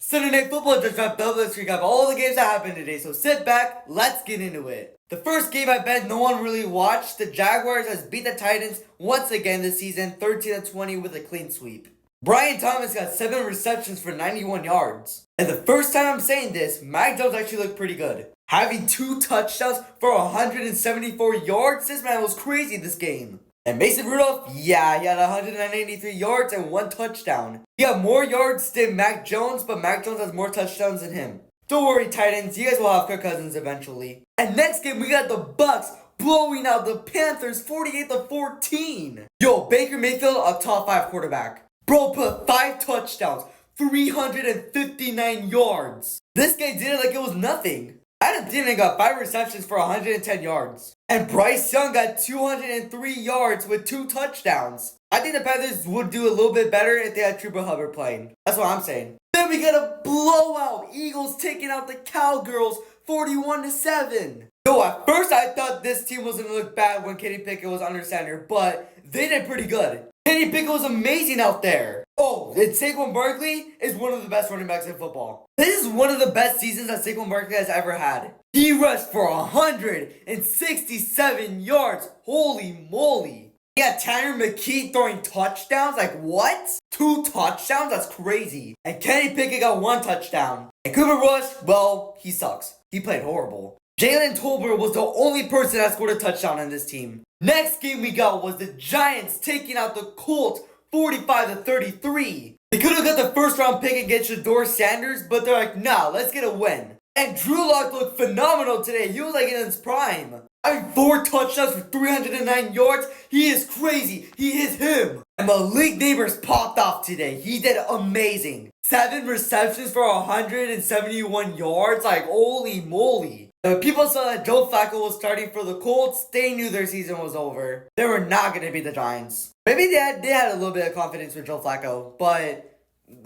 Sunday Night Football just wrapped up. Let's recap all the games that happened today. So sit back, let's get into it. The first game I bet no one really watched. The Jaguars has beat the Titans once again this season, 13-20 with a clean sweep. Brian Thomas got 7 receptions for 91 yards. And the first time I'm saying this, Mac Jones actually looked pretty good. Having 2 touchdowns for 174 yards, this man was crazy this game. And Mason Rudolph, yeah, he had 183 yards and 1 touchdown. He got more yards than Mac Jones, but Mac Jones has more touchdowns than him. Don't worry, Titans, you guys will have Kirk Cousins eventually. And next game, we got the Bucs blowing out the Panthers 48-14. Yo, Baker Mayfield, a top 5 quarterback. Bro put 5 touchdowns, 359 yards. This guy did it like it was nothing. Adam Thielen got 5 receptions for 110 yards. And Bryce Young got 203 yards with 2 touchdowns. I think the Panthers would do a little bit better if they had Trooper Hubbard playing. That's what I'm saying. Then we got a blowout. Eagles taking out the Cowgirls 41-7. Yo, at first I thought this team was going to look bad when Kenny Pickett was under center, but they did pretty good. Kenny Pickett was amazing out there. Oh, and Saquon Barkley is one of the best running backs in football. This is one of the best seasons that Saquon Barkley has ever had. He rushed for 167 yards. Holy moly. He got Tanner McKee throwing touchdowns. Like, what? 2 touchdowns? That's crazy. And Kenny Pickett got 1 touchdown. And Cooper Rush, well, he sucks. He played horrible. Jalen Tolbert was the only person that scored a touchdown in this team. Next game we got was the Giants taking out the Colts 45-33. They could have got the first round pick against Shador Sanders, but they're like, nah, let's get a win. And Drew Lock looked phenomenal today. He was like in his prime. Having 4 touchdowns for 309 yards. He is crazy. He is him. And Malik Neighbors popped off today. He did amazing. 7 receptions for 171 yards. Like, holy moly. When people saw that Joe Flacco was starting for the Colts, they knew their season was over. They were not going to beat the Giants. Maybe they had a little bit of confidence with Joe Flacco, but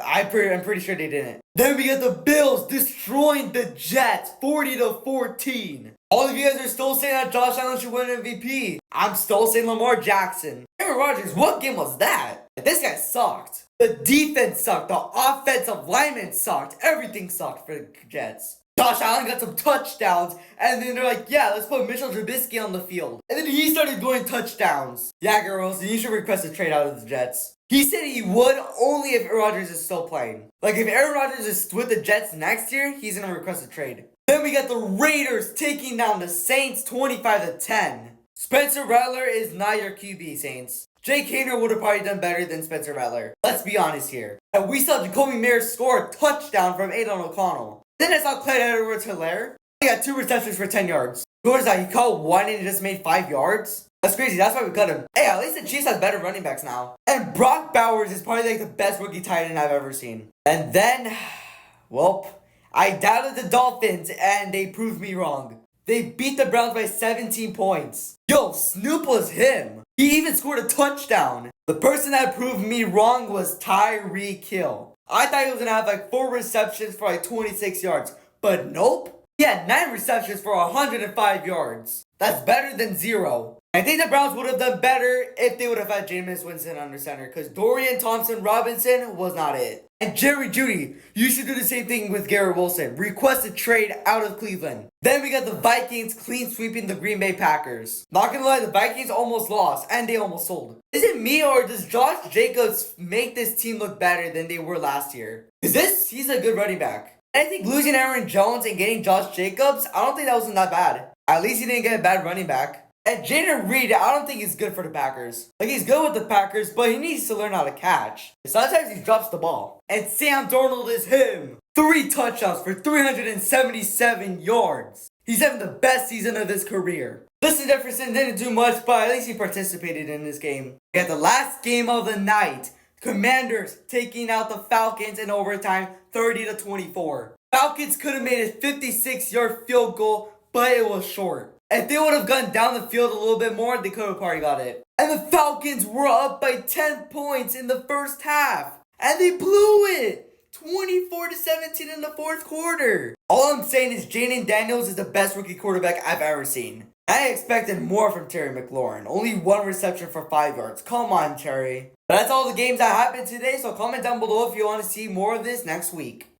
I'm pretty sure they didn't. Then we got the Bills destroying the Jets 40-14. All of you guys are still saying that Josh Allen should win MVP. I'm still saying Lamar Jackson. Aaron Rodgers, what game was that? This guy sucked. The defense sucked. The offensive linemen sucked. Everything sucked for the Jets. Josh Allen got some touchdowns, and then they're like, yeah, let's put Mitchell Trubisky on the field. And then he started going touchdowns. Yeah, girls, you should request a trade out of the Jets. He said he would only if Aaron Rodgers is still playing. Like, if Aaron Rodgers is with the Jets next year, he's going to request a trade. Then we got the Raiders taking down the Saints 25-10. Spencer Rattler is not your QB, Saints. Jake Haener would have probably done better than Spencer Rattler. Let's be honest here. And we saw Jacoby Myers score a touchdown from Aidan O'Connell. Then I saw Clyde Edwards-Helaire. He got 2 receptions for 10 yards. What is that? He caught 1 and he just made 5 yards? That's crazy. That's why we cut him. Hey, at least the Chiefs have better running backs now. And Brock Bowers is probably like the best rookie tight end I've ever seen. And then, well, I doubted the Dolphins and they proved me wrong. They beat the Browns by 17 points. Yo, Snoop was him. He even scored a touchdown. The person that proved me wrong was Tyreek Hill. I thought he was going to have like 4 receptions for like 26 yards. But nope. He had 9 receptions for 105 yards. That's better than 0. I think the Browns would have done better if they would have had Jameis Winston under center. Because Dorian Thompson-Robinson was not it. And Jerry Jeudy, you should do the same thing with Garrett Wilson. Request a trade out of Cleveland. Then we got the Vikings clean sweeping the Green Bay Packers. Not gonna lie, the Vikings almost lost and they almost sold. Is it me or does Josh Jacobs make this team look better than they were last year? He's a good running back. And I think losing Aaron Jones and getting Josh Jacobs, I don't think that wasn't that bad. At least he didn't get a bad running back. And Jaden Reed, I don't think he's good for the Packers. Like, he's good with the Packers, but he needs to learn how to catch. Sometimes he drops the ball. And Sam Darnold is him. 3 touchdowns for 377 yards. He's having the best season of his career. Justin Jefferson didn't do much, but at least he participated in this game. We got the last game of the night. Commanders taking out the Falcons in overtime 30-24. Falcons could have made a 56-yard field goal, but it was short. If they would have gone down the field a little bit more, they could have probably got it. And the Falcons were up by 10 points in the first half. And they blew it. 24-17 in the 4th quarter. All I'm saying is Jaden Daniels is the best rookie quarterback I've ever seen. I expected more from Terry McLaurin. Only 1 reception for 5 yards. Come on, Terry. But that's all the games that happened today, so comment down below if you want to see more of this next week.